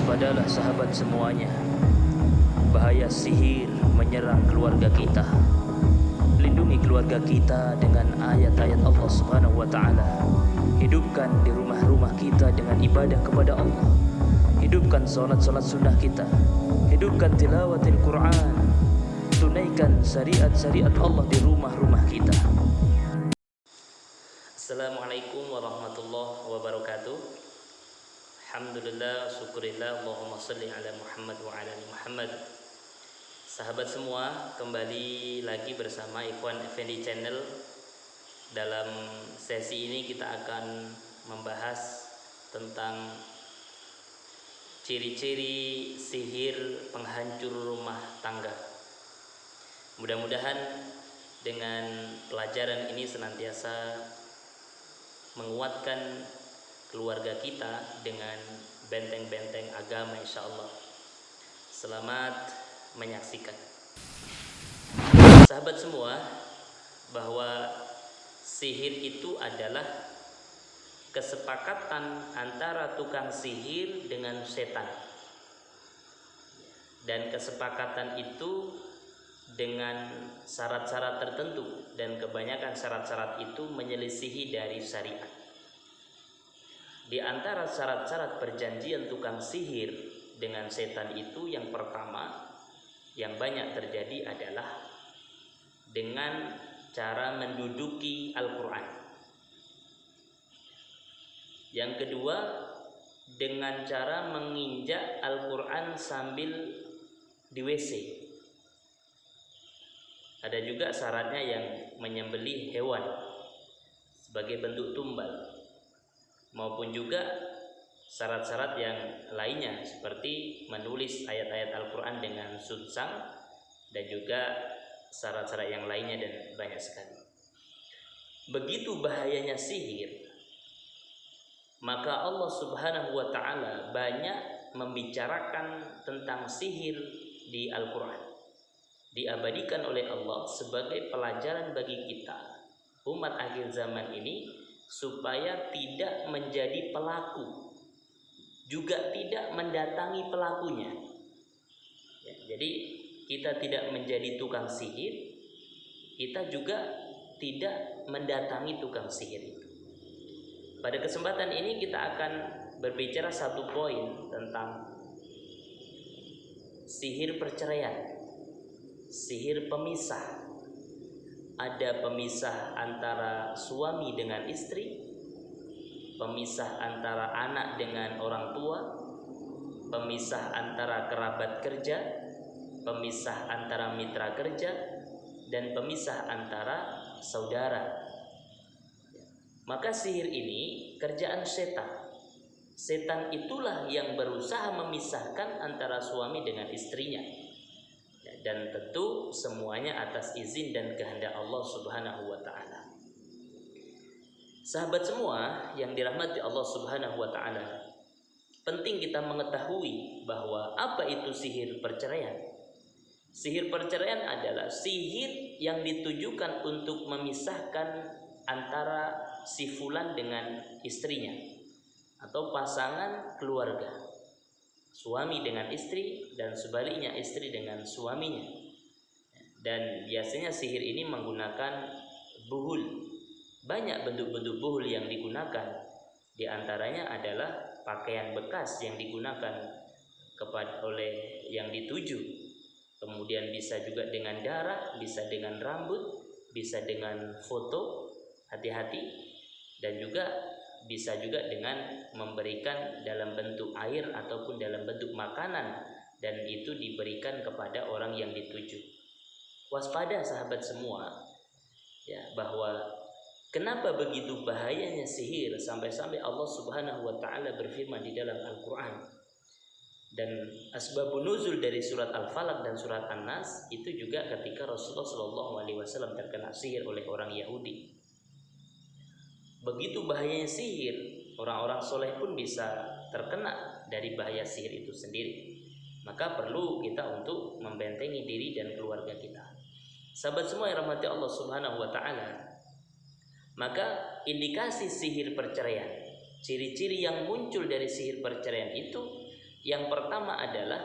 Waspadalah sahabat semuanya, bahaya sihir menyerang keluarga kita. Lindungi keluarga kita dengan ayat-ayat Allah Subhanahu wa taala. Hidupkan di rumah-rumah kita dengan ibadah kepada Allah. Hidupkan salat-salat sunnah kita. Hidupkan tilawatil Quran. Tunaikan syariat-syariat Allah di rumah-rumah kita. Assalamualaikum warahmatullahi wabarakatuh. Alhamdulillah, syukurillah, Allahumma salli ala Muhammad wa ala ali Muhammad. Sahabat semua, kembali lagi bersama Ikhwan Effendi Channel. Dalam sesi ini kita akan membahas tentang ciri-ciri sihir penghancur rumah tangga. Mudah-mudahan dengan pelajaran ini senantiasa menguatkan keluarga kita dengan benteng-benteng agama, insyaallah. Selamat menyaksikan. Sahabat semua, bahwa sihir itu adalah kesepakatan antara tukang sihir dengan setan, dan kesepakatan itu dengan syarat-syarat tertentu, dan kebanyakan syarat-syarat itu menyelisihi dari syariat. Di antara syarat-syarat perjanjian tukang sihir dengan setan itu, yang pertama yang banyak terjadi adalah dengan cara menduduki Al-Quran. Yang kedua, dengan cara menginjak Al-Quran sambil di WC. Ada juga syaratnya yang menyembelih hewan sebagai bentuk tumbal, maupun juga syarat-syarat yang lainnya seperti menulis ayat-ayat Al-Quran dengan sunsang, dan juga syarat-syarat yang lainnya, dan banyak sekali. Begitu bahayanya sihir, maka Allah Subhanahu wa ta'ala banyak membicarakan tentang sihir di Al-Quran. Diabadikan oleh Allah sebagai pelajaran bagi kita umat akhir zaman ini, supaya tidak menjadi pelaku, juga tidak mendatangi pelakunya. Jadi kita tidak menjadi tukang sihir, kita juga tidak mendatangi tukang sihir itu. Pada kesempatan ini kita akan berbicara satu poin tentang sihir perceraian, sihir pemisah. Ada pemisah antara suami dengan istri, pemisah antara anak dengan orang tua, pemisah antara kerabat kerja, pemisah antara mitra kerja, dan pemisah antara saudara. Maka sihir ini kerjaan setan. Setan itulah yang berusaha memisahkan antara suami dengan istrinya. Dan tentu semuanya atas izin dan kehendak Allah Subhanahu wa ta'ala. Sahabat semua yang dirahmati Allah Subhanahu wa ta'ala, penting kita mengetahui bahwa apa itu sihir perceraian. Sihir perceraian adalah sihir yang ditujukan untuk memisahkan antara si fulan dengan istrinya, atau pasangan keluarga, suami dengan istri, dan sebaliknya istri dengan suaminya. Dan biasanya sihir ini menggunakan buhul. Banyak bentuk-bentuk buhul yang digunakan. Di antaranya adalah pakaian bekas yang digunakan oleh yang dituju. Kemudian bisa juga dengan darah, bisa dengan rambut, bisa dengan foto, hati-hati. Dan juga bisa juga dengan memberikan dalam bentuk air ataupun dalam bentuk makanan, dan itu diberikan kepada orang yang dituju. Waspada sahabat semua, ya, bahwa kenapa begitu bahayanya sihir sampai-sampai Allah Subhanahu wa ta'ala berfirman di dalam Al-Quran. Dan asbabun nuzul dari surat Al-Falaq dan surat An-Nas itu juga ketika Rasulullah SAW terkena sihir oleh orang Yahudi. Begitu bahayanya sihir, orang-orang soleh pun bisa terkena dari bahaya sihir itu sendiri. Maka perlu kita untuk membentengi diri dan keluarga kita. Sahabat semua yang rahmati Allah Subhanahu wa ta'ala, maka indikasi sihir perceraian, ciri-ciri yang muncul dari sihir perceraian itu Yang pertama adalah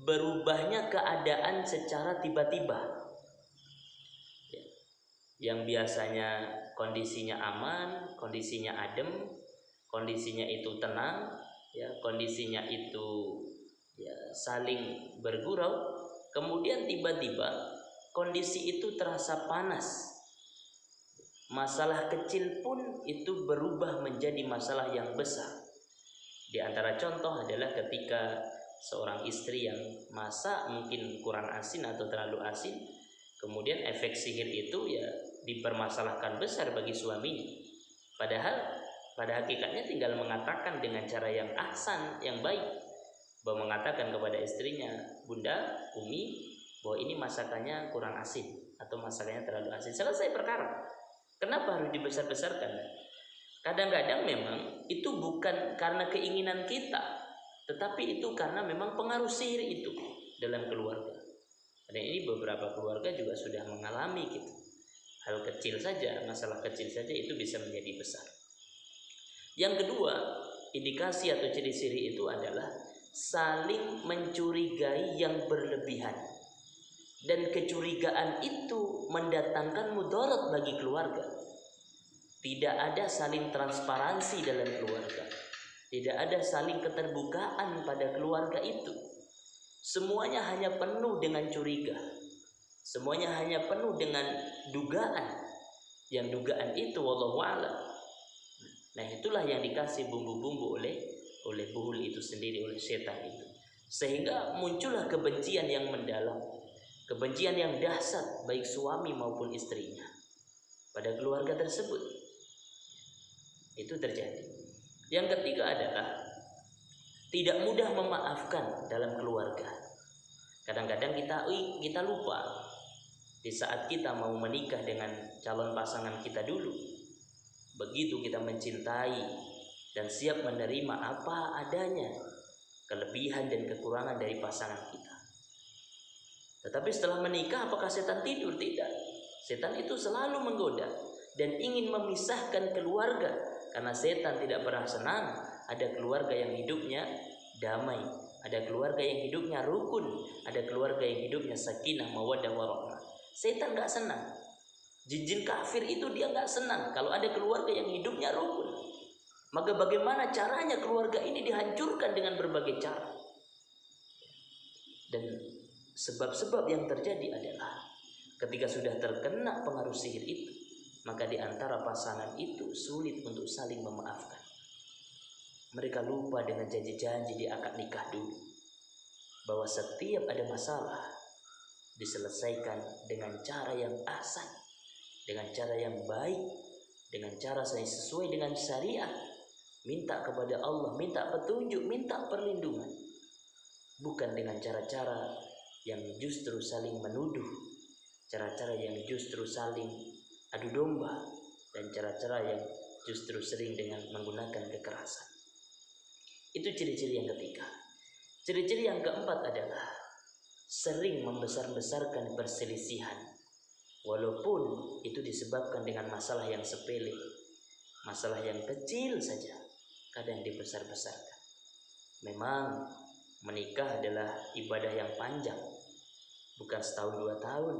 berubahnya keadaan secara tiba-tiba. Yang biasanya kondisinya aman, kondisinya adem, kondisinya itu tenang, ya, kondisinya itu ya saling bergurau, kemudian tiba-tiba kondisi itu terasa panas. Masalah kecil pun itu berubah menjadi masalah yang besar. Di antara contoh adalah ketika seorang istri yang masak mungkin kurang asin atau terlalu asin, kemudian efek sihir itu ya dipermasalahkan besar bagi suaminya. Padahal pada hakikatnya tinggal mengatakan dengan cara yang ahsan, yang baik, bahwa mengatakan kepada istrinya, Bunda, Umi, bahwa ini masakannya kurang asin atau masakannya terlalu asin. Selesai perkara. Kenapa harus dibesar-besarkan? Kadang-kadang memang itu bukan karena keinginan kita, tetapi itu karena memang pengaruh sihir itu dalam keluarga. Dan ini beberapa keluarga juga sudah mengalami gitu. Hal kecil saja, masalah kecil saja itu bisa menjadi besar. Yang kedua, indikasi atau ciri sihir itu adalah saling mencurigai yang berlebihan. Dan kecurigaan itu mendatangkan mudarat bagi keluarga. Tidak ada saling transparansi dalam keluarga. Tidak ada saling keterbukaan pada keluarga itu. Semuanya hanya penuh dengan curiga. Semuanya hanya penuh dengan dugaan. Yang dugaan itu wallahu a'lam. Nah, itulah yang dikasih bumbu-bumbu oleh buhul itu sendiri, oleh setan itu. Sehingga muncullah kebencian yang mendalam. Kebencian yang dahsyat baik suami maupun istrinya pada keluarga tersebut. Itu terjadi. Yang ketiga adalah tidak mudah memaafkan dalam keluarga. Kadang-kadang kita lupa di saat kita mau menikah dengan calon pasangan kita dulu. Begitu kita mencintai dan siap menerima apa adanya, kelebihan dan kekurangan dari pasangan kita. Tetapi setelah menikah, apakah setan tidur? Tidak. Setan itu selalu menggoda dan ingin memisahkan keluarga, karena setan tidak pernah senang ada keluarga yang hidupnya damai, ada keluarga yang hidupnya rukun, ada keluarga yang hidupnya sakinah, mawaddah, warahmah. Setan gak senang. Jin-jin kafir itu dia gak senang kalau ada keluarga yang hidupnya rukun. Maka bagaimana caranya keluarga ini dihancurkan dengan berbagai cara. Dan sebab-sebab yang terjadi adalah ketika sudah terkena pengaruh sihir itu, maka di antara pasangan itu sulit untuk saling memaafkan. Mereka lupa dengan janji-janji di akad nikah dulu, bahwa setiap ada masalah diselesaikan dengan cara yang ahsan, dengan cara yang baik, dengan cara sesuai dengan syariat. Minta kepada Allah, minta petunjuk, minta perlindungan. Bukan dengan cara-cara yang justru saling menuduh, cara-cara yang justru saling adu domba, dan cara-cara yang justru sering dengan menggunakan kekerasan. Itu ciri-ciri yang ketiga. Ciri-ciri yang keempat adalah sering membesar-besarkan perselisihan, walaupun itu disebabkan dengan masalah yang sepele, masalah yang kecil saja, kadang dibesar-besarkan. Memang menikah adalah ibadah yang panjang, bukan setahun 2 tahun,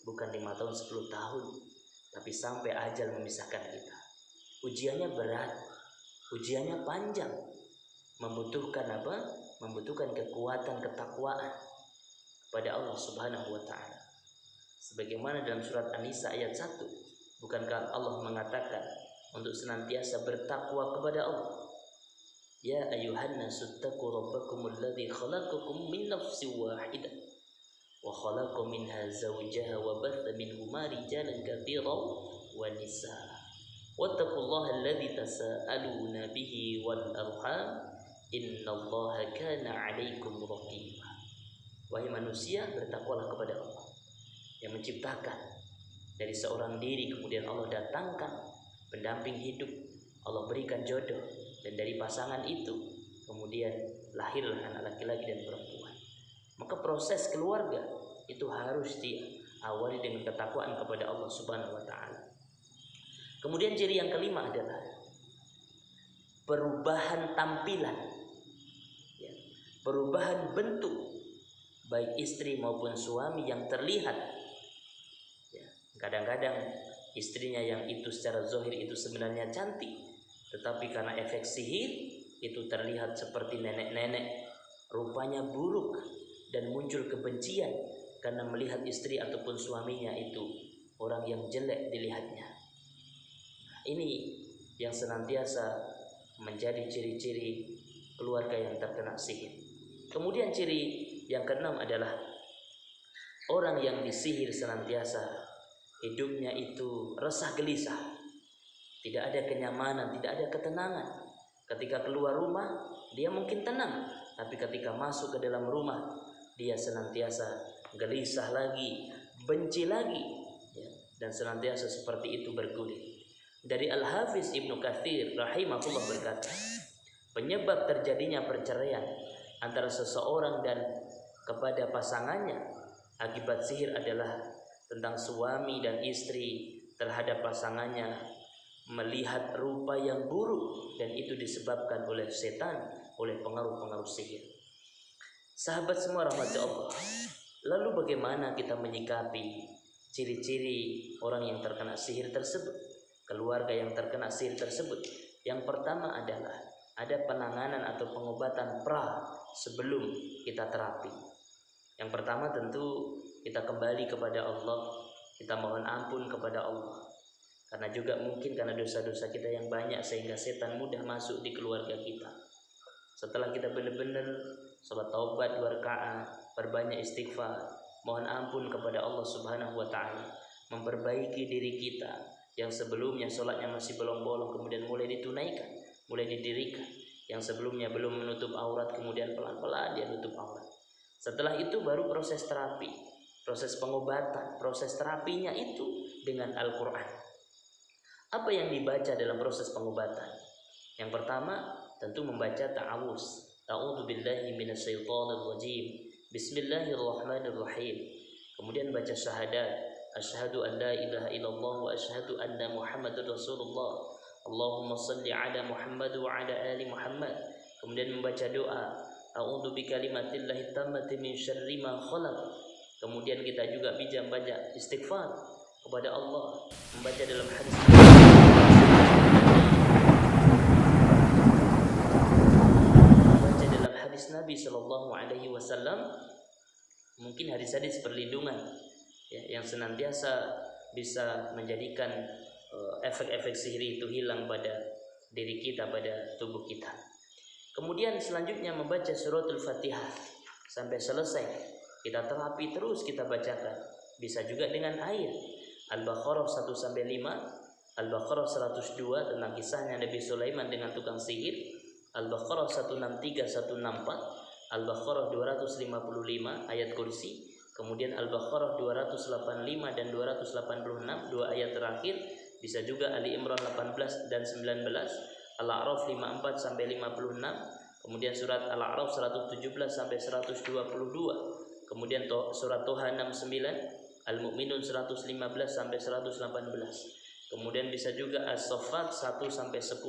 bukan 5 tahun 10 tahun, tapi sampai ajal memisahkan kita. Ujiannya berat, ujiannya panjang, membutuhkan apa? Membutuhkan kekuatan ketakwaan kepada Allah Subhanahu wa taala. Sebagaimana dalam surat An-Nisa ayat 1, bukankah Allah mengatakan untuk senantiasa bertakwa kepada Allah? Ya ayyuhan nasu taqu rabbakumul ladzi khalaqakum min nafsin wahidah wa khalaqa minha zawjaha wa batha minhuma rijalan katsiran wa nisaa. Wattaqullaha alladzi tasaaluna bihi wal arham innallaha kana 'alaikum raqiba. Wahai manusia, bertakwalah kepada Allah yang menciptakan dari seorang diri, kemudian Allah datangkan pendamping hidup, Allah berikan jodoh, dan dari pasangan itu kemudian lahirlah anak laki-laki dan perempuan. Maka proses keluarga itu harus diawali dengan ketakwaan kepada Allah Subhanahu wa taala. Kemudian ciri yang kelima adalah perubahan tampilan. perubahan bentuk baik istri maupun suami yang terlihat. Ya, kadang-kadang istrinya yang itu secara zahir itu sebenarnya cantik, tetapi karena efek sihir itu terlihat seperti nenek-nenek, rupanya buruk dan muncul kebencian karena melihat istri ataupun suaminya itu orang yang jelek dilihatnya. Ini yang senantiasa menjadi ciri-ciri keluarga yang terkena sihir. Kemudian ciri yang keenam adalah orang yang disihir senantiasa hidupnya itu resah gelisah, tidak ada kenyamanan, tidak ada ketenangan. Ketika keluar rumah dia mungkin tenang, tapi ketika masuk ke dalam rumah dia senantiasa gelisah lagi, benci lagi, ya, dan senantiasa seperti itu bergulir. Dari Al-Hafiz Ibnu Katsir rahimahullah berkata, penyebab terjadinya perceraian antara seseorang dan kepada pasangannya akibat sihir adalah tentang suami dan istri terhadap pasangannya melihat rupa yang buruk, dan itu disebabkan oleh setan, oleh pengaruh-pengaruh sihir. Sahabat semua rahmat Allah, lalu bagaimana kita menyikapi ciri-ciri orang yang terkena sihir tersebut, keluarga yang terkena sihir tersebut? Yang pertama adalah ada penanganan atau pengobatan sebelum kita terapi. Yang pertama tentu kita kembali kepada Allah, kita mohon ampun kepada Allah. Karena juga mungkin karena dosa-dosa kita yang banyak sehingga setan mudah masuk di keluarga kita. Setelah kita benar-benar salat taubat 2 rakaat, perbanyak istighfar, mohon ampun kepada Allah Subhanahu wa taala, memperbaiki diri kita yang sebelumnya salatnya masih bolong-bolong kemudian mulai ditunaikan, mulai didirikan. Yang sebelumnya belum menutup aurat kemudian pelan-pelan dia tutup aurat. Setelah itu baru proses terapi, proses pengobatan. Proses terapinya itu dengan Al-Quran. Apa yang dibaca dalam proses pengobatan? Yang pertama tentu membaca ta'awuz. A'udzu billahi minasyaitonir rajim. Bismillahirrahmanirrahim. Kemudian baca syahadat, asyhadu an la ilaha illallah wa asyhadu anna Muhammadar Rasulullah. Allahumma salli ala Muhammad wa ala ali Muhammad. Kemudian membaca doa, a'udzu bikalimatillahi tammati min syarri ma khalaq. Kemudian kita juga bisa membaca istighfar kepada Allah, membaca dalam hadis Nabi sallallahu alaihi wasallam, mungkin hadis-hadis perlindungan ya, yang senantiasa bisa menjadikan efek-efek sihir itu hilang pada diri kita, pada tubuh kita. Kemudian selanjutnya membaca suratul Fatihah sampai selesai. Kita terapi terus, kita bacakan. Bisa juga dengan ayat Al-Baqarah 1 sampai 5, Al-Baqarah 102 tentang kisahnya Nabi Sulaiman dengan tukang sihir, Al-Baqarah 163 164, Al-Baqarah 255 ayat kursi, kemudian Al-Baqarah 285 dan 286 dua ayat terakhir. Bisa juga Ali Imran 18 dan 19, Al-A'raf 54 sampai 56, kemudian surat Al-A'raf 117 sampai 122, kemudian surat Toha 69, Al-Mu'minun 115 sampai 118, kemudian bisa juga As-Saffat 1 sampai 10,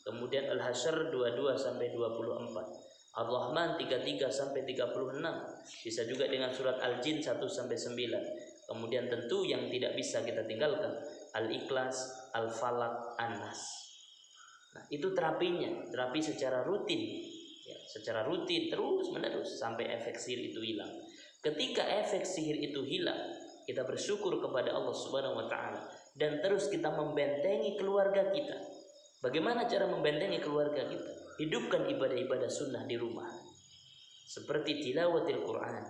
kemudian Al-Hasyr 22 sampai 24, Ar-Rahman 33 sampai 36, bisa juga dengan surat Al-Jin 1 sampai 9. Kemudian tentu yang tidak bisa kita tinggalkan Al-Ikhlas, Al-Falaq, An-Nas. Nah, itu terapinya, terapi secara rutin ya, secara rutin terus menerus sampai efek sihir itu hilang. Ketika efek sihir itu hilang, kita bersyukur kepada Allah Subhanahu wa taala dan terus kita membentengi keluarga kita. Bagaimana cara membentengi keluarga kita? Hidupkan ibadah-ibadah sunnah di rumah, seperti tilawatil Quran,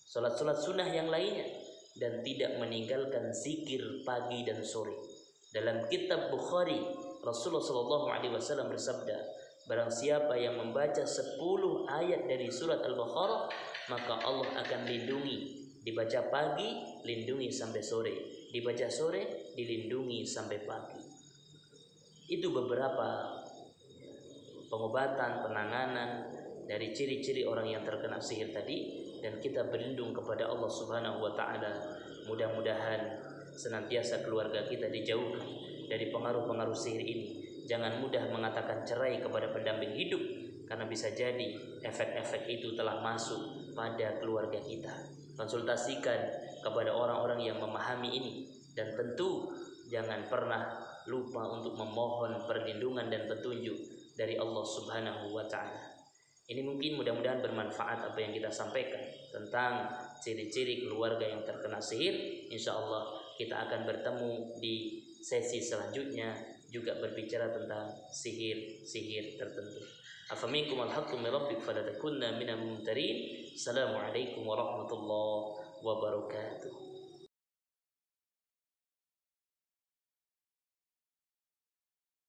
salat-salat sunnah yang lainnya, dan tidak meninggalkan zikir pagi dan sore. Dalam kitab Bukhari, Rasulullah SAW bersabda, barang siapa yang membaca 10 ayat dari surat Al-Baqarah, maka Allah akan lindungi. Dibaca pagi, lindungi sampai sore. Dibaca sore, dilindungi sampai pagi. Itu beberapa pengobatan, penanganan dari ciri-ciri orang yang terkena sihir tadi, dan kita berlindung kepada Allah Subhanahu wa taala. Mudah-mudahan senantiasa keluarga kita dijauhkan dari pengaruh-pengaruh sihir ini. Jangan mudah mengatakan cerai kepada pendamping hidup, karena bisa jadi efek-efek itu telah masuk pada keluarga kita. Konsultasikan kepada orang-orang yang memahami ini, dan tentu jangan pernah lupa untuk memohon perlindungan dan petunjuk dari Allah Subhanahu wa taala. Ini mungkin mudah-mudahan bermanfaat apa yang kita sampaikan tentang ciri-ciri keluarga yang terkena sihir. Insya Allah kita akan bertemu di sesi selanjutnya, juga berbicara tentang sihir-sihir tertentu. Afaminkum al-haqqu min rabbik fala takunna minal mumtarin. Assalamualaikum warahmatullahi wabarakatuh.